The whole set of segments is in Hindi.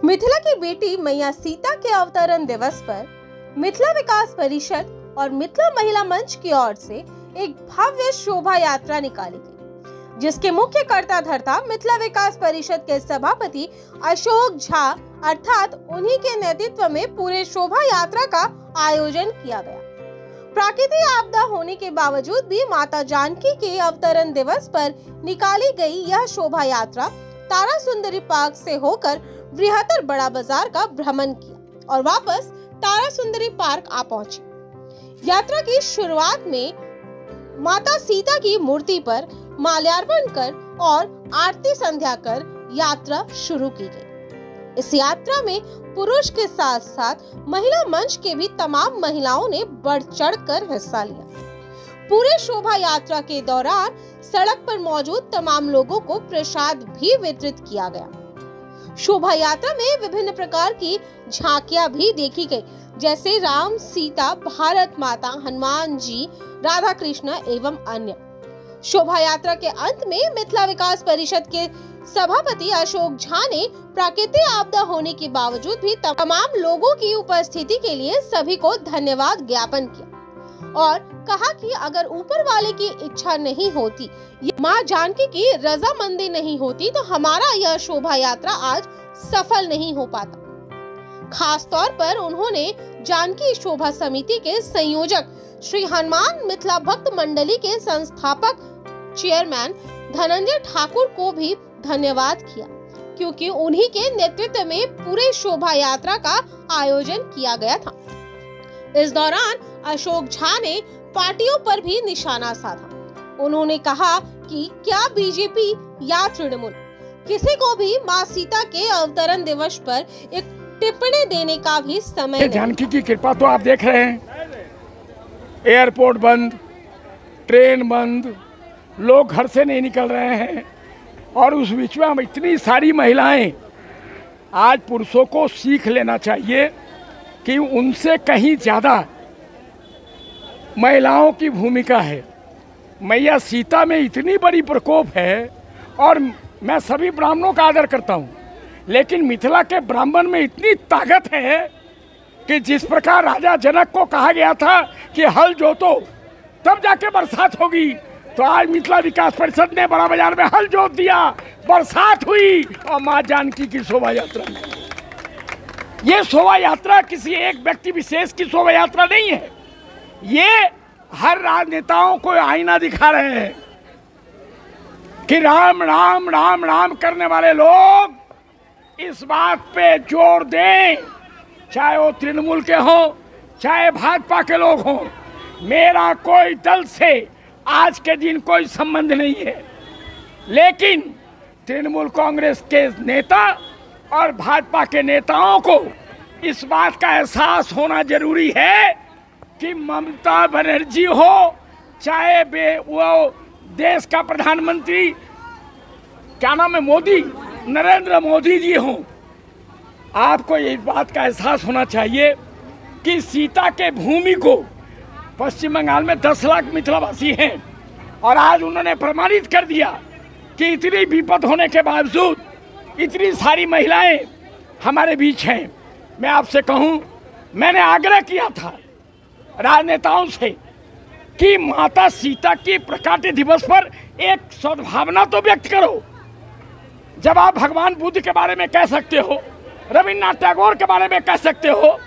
मिथिला की बेटी मैया सीता के अवतरण दिवस पर मिथिला विकास परिषद और मिथिला महिला मंच की ओर से एक भव्य शोभा यात्रा निकाली गई, जिसके मुख्य कर्ता धर्ता मिथिला विकास परिषद के सभापति अशोक झा अर्थात उन्हीं के नेतृत्व में पूरे शोभा यात्रा का आयोजन किया गया। प्राकृतिक आपदा होने के बावजूद भी माता जानकी के अवतरण दिवस पर निकाली गई यह शोभा यात्रा तारा सुंदरी पार्क से होकर बृहत्तर बड़ा बाजार का भ्रमण किया और वापस तारा सुंदरी पार्क आ पहुंची। यात्रा की शुरुआत में माता सीता की मूर्ति पर माल्यार्पण कर और आरती संध्या कर यात्रा शुरू की गई। इस यात्रा में पुरुष के साथ साथ महिला मंच के भी तमाम महिलाओं ने बढ़ चढ़कर हिस्सा लिया। पूरे शोभा यात्रा के दौरान सड़क पर मौजूद तमाम लोगों को प्रसाद भी वितरित किया गया। शोभा यात्रा में विभिन्न प्रकार की झांकियां भी देखी गई, जैसे राम, सीता, भारत माता, हनुमान जी, राधा कृष्ण एवं अन्य। शोभा यात्रा के अंत में मिथिला विकास परिषद के सभापति अशोक झा ने प्राकृतिक आपदा होने के बावजूद भी तमाम लोगों की उपस्थिति के लिए सभी को धन्यवाद ज्ञापन किया और कहा कि अगर ऊपर वाले की इच्छा नहीं होती, माँ जानकी की रजामंदी नहीं होती तो हमारा यह शोभा यात्रा आज सफल नहीं हो पाता। खास तौर पर उन्होंने जानकी शोभा समिति के संयोजक श्री हनुमान मिथिला भक्त मंडली के संस्थापक चेयरमैन धनंजय ठाकुर को भी धन्यवाद किया, क्योंकि उन्हीं के नेतृत्व में पूरे शोभा यात्रा का आयोजन किया गया था। इस दौरान अशोक झा ने पार्टियों पर भी निशाना साधा। उन्होंने कहा कि क्या बीजेपी या तृणमूल किसी को भी मां सीता के अवतरण दिवस पर एक टिप्पणी देने का भी समय जानकी की कृपा तो आप देख रहे हैं, एयरपोर्ट बंद, ट्रेन बंद, लोग घर से नहीं निकल रहे हैं और उस बीच में हम इतनी सारी महिलाएं, आज पुरुषों को सीख लेना चाहिए कि उनसे कहीं ज़्यादा महिलाओं की भूमिका है। मैया सीता में इतनी बड़ी प्रकोप है और मैं सभी ब्राह्मणों का आदर करता हूँ, लेकिन मिथिला के ब्राह्मण में इतनी ताकत है कि जिस प्रकार राजा जनक को कहा गया था कि हल जोतो तब जाके बरसात होगी, तो आज मिथिला विकास परिषद ने बड़ा बाजार में हल जोत दिया, बरसात हुई और माँ जानकी की शोभा यात्रा। ये शोभा यात्रा किसी एक व्यक्ति विशेष की शोभा यात्रा नहीं है, ये हर राजनेताओं को आईना दिखा रहे हैं कि राम राम राम राम करने वाले लोग इस बात पे जोर दें, चाहे वो तृणमूल के हों चाहे भाजपा के लोग हों। मेरा कोई दल से आज के दिन कोई संबंध नहीं है, लेकिन तृणमूल कांग्रेस के नेता और भाजपा के नेताओं को इस बात का एहसास होना जरूरी है कि ममता बनर्जी हो चाहे वो देश का प्रधानमंत्री क्या नाम है मोदी, नरेंद्र मोदी जी हों, आपको इस बात का एहसास होना चाहिए कि सीता के भूमि को पश्चिम बंगाल में 10 लाख मिथिलावासी हैं और आज उन्होंने प्रमाणित कर दिया कि इतनी विपद होने के बावजूद इतनी सारी महिलाएं हमारे बीच हैं। मैं आपसे कहूं, मैंने आग्रह किया था राजनेताओं से कि माता सीता की प्रकाट्य दिवस पर एक सद्भावना तो व्यक्त करो। जब आप भगवान बुद्ध के बारे में कह सकते हो, रविन्द्रनाथ टैगोर के बारे में कह सकते हो,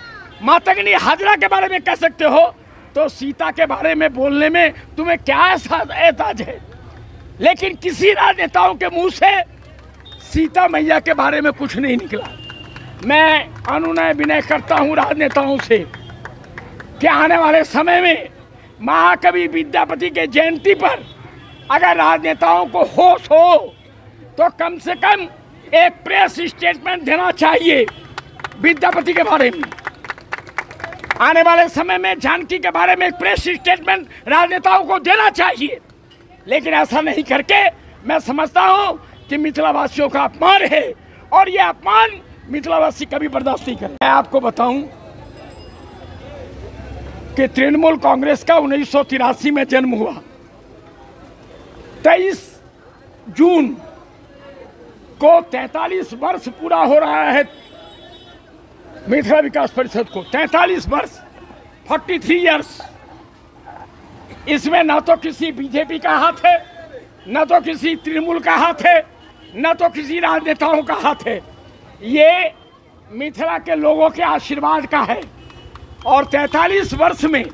मातंगनी हाजरा के बारे में कह सकते हो, तो सीता के बारे में बोलने में तुम्हें क्या एहसास है? लेकिन किसी राजनेताओं के मुंह से सीता मैया के बारे में कुछ नहीं निकला। मैं अनुनय विनय करता हूं राजनेताओं से कि आने वाले समय में महाकवि विद्यापति के जयंती पर अगर राजनेताओं को होश हो तो कम से कम एक प्रेस स्टेटमेंट देना चाहिए विद्यापति के बारे में। आने वाले समय में जानकी के बारे में एक प्रेस स्टेटमेंट राजनेताओं को देना चाहिए, लेकिन ऐसा नहीं करके मैं समझता हूं कि मिथिला वासियों का अपमान है और ये अपमान मिथिलावासी कभी बर्दाश्त नहीं करें। मैं आपको बताऊं कि तृणमूल कांग्रेस का 1983 में जन्म हुआ। 23 जून को 43 वर्ष पूरा हो रहा है मिथिला विकास परिषद को। 43 वर्ष, 43 इयर्स। इसमें न तो किसी बीजेपी का हाथ है, न तो किसी तृणमूल का हाथ है, न तो किसी राजनेताओं का हाथ है। ये मिथिला के लोगों के आशीर्वाद का है। और 43 वर्ष में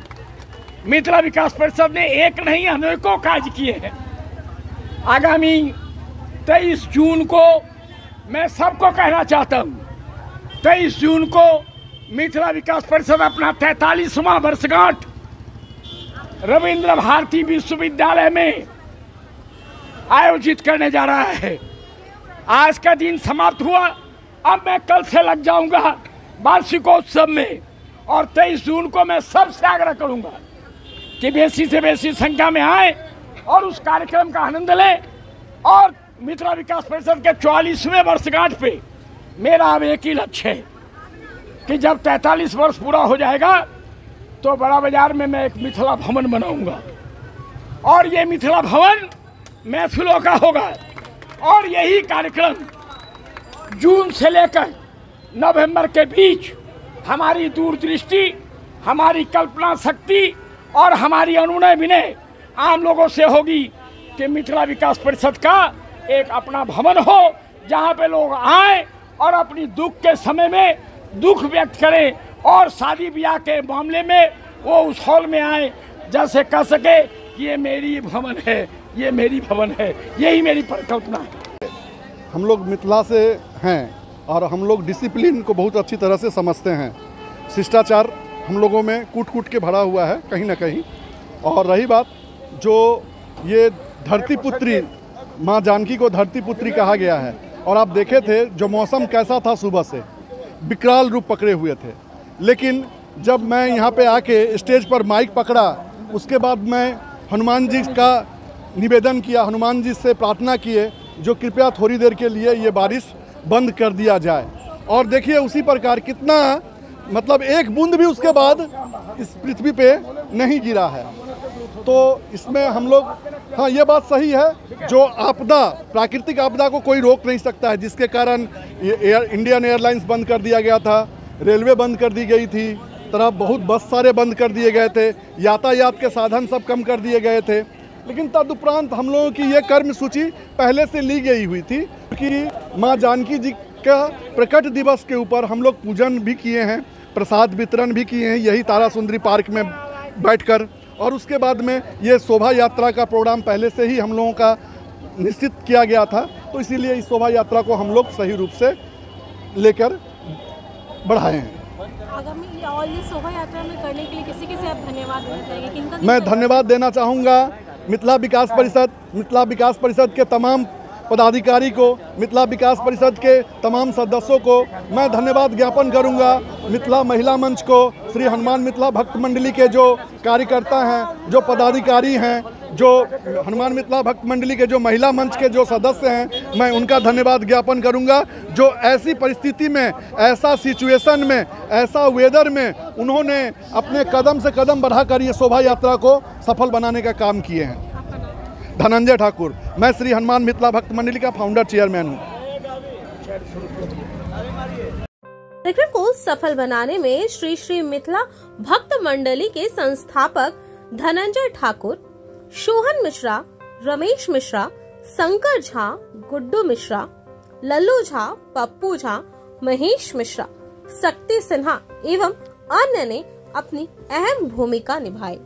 मिथिला विकास परिषद ने एक नहीं अनेकों कार्य किए हैं। आगामी 23 जून को मैं सबको कहना चाहता हूँ, 23 जून को मिथिला विकास परिषद अपना 43वां वर्षगांठ रविंद्र भारती विश्वविद्यालय में आयोजित करने जा रहा है। आज का दिन समाप्त हुआ, अब मैं कल से लग जाऊंगा वार्षिकोत्सव में। और 23 जून को मैं सबसे आग्रह करूंगा कि बेसी से बेसी संख्या में आए और उस कार्यक्रम का आनंद लें। और मिथिला विकास परिषद के 44वें वर्षगांठ पे मेरा अब एक ही लक्ष्य है कि जब 43 वर्ष पूरा हो जाएगा तो बड़ा बाजार में मैं एक मिथिला भवन बनाऊंगा। और ये मिथिला भवन महफिलों का होगा। और यही कार्यक्रम जून से लेकर नवंबर के बीच हमारी दूरदृष्टि, हमारी कल्पना शक्ति और हमारी अनुनय विनय आम लोगों से होगी कि मिथिला विकास परिषद का एक अपना भवन हो, जहाँ पे लोग आए और अपनी दुख के समय में दुख व्यक्त करें। और शादी ब्याह के मामले में वो उस हॉल में आए, जैसे कह सके कि ये मेरी भवन है, ये मेरी भवन है। यही मेरी परिकल्पना है। हम लोग मिथिला से हैं और हम लोग डिसिप्लिन को बहुत अच्छी तरह से समझते हैं। शिष्टाचार हम लोगों में कूट कूट के भरा हुआ है कहीं ना कहीं। और रही बात जो ये धरती पुत्री, माँ जानकी को धरती पुत्री कहा गया है। और आप देखे थे जो मौसम कैसा था, सुबह से विकराल रूप पकड़े हुए थे। लेकिन जब मैं यहाँ पे आके स्टेज पर माइक पकड़ा, उसके बाद मैं हनुमान जी का निवेदन किया, हनुमान जी से प्रार्थना किए जो कृपया थोड़ी देर के लिए ये बारिश बंद कर दिया जाए। और देखिए उसी प्रकार कितना मतलब एक बूंद भी उसके बाद इस पृथ्वी पे नहीं गिरा है। तो इसमें हम लोग, हाँ ये बात सही है, जो आपदा, प्राकृतिक आपदा को कोई रोक नहीं सकता है, जिसके कारण इंडियन एयरलाइंस बंद कर दिया गया था, रेलवे बंद कर दी गई थी, तरह बहुत बस सारे बंद कर दिए गए थे, यातायात के साधन सब कम कर दिए गए थे। लेकिन तदुपरांत हम लोगों की ये कर्म सूची पहले से ली गई हुई थी कि माँ जानकी जी का प्रकट दिवस के ऊपर हम लोग पूजन भी किए हैं, प्रसाद वितरण भी किए हैं यही तारा सुंदरी पार्क में बैठकर। और उसके बाद में ये शोभा यात्रा का प्रोग्राम पहले से ही हम लोगों का निश्चित किया गया था। तो इसीलिए इस शोभा यात्रा को हम लोग सही रूप से लेकर बढ़ाए हैं। आगामी और ये शोभा यात्रा में करने के लिए किसी से आप धन्यवाद देना चाहेंगे? किनका? मैं धन्यवाद देना चाहूँगा मिथिला विकास परिषद के तमाम पदाधिकारी को, मिथिला विकास परिषद के तमाम सदस्यों को मैं धन्यवाद ज्ञापन करूंगा। मिथिला महिला मंच को, श्री हनुमान मिथिला भक्त मंडली के जो कार्यकर्ता हैं, जो पदाधिकारी हैं, जो हनुमान मिथिला भक्त मंडली के जो महिला मंच के जो सदस्य हैं, मैं उनका धन्यवाद ज्ञापन करूंगा जो ऐसी परिस्थिति में, ऐसा सिचुएशन में, ऐसा वेदर में उन्होंने अपने कदम से कदम बढ़ाकर ये शोभा यात्रा को सफल बनाने का काम किए हैं। धनंजय ठाकुर, मैं श्री हनुमान मिथिला भक्त मंडली का फाउंडर चेयरमैन हूँ। कार्यक्रम को सफल बनाने में श्री मिथिला भक्त मंडली के संस्थापक धनंजय ठाकुर, शोहन मिश्रा, रमेश मिश्रा, शंकर झा, गुड्डू मिश्रा, लल्लू झा, पप्पू झा, महेश मिश्रा, शक्ति सिन्हा एवं अन्य ने अपनी अहम भूमिका निभाई।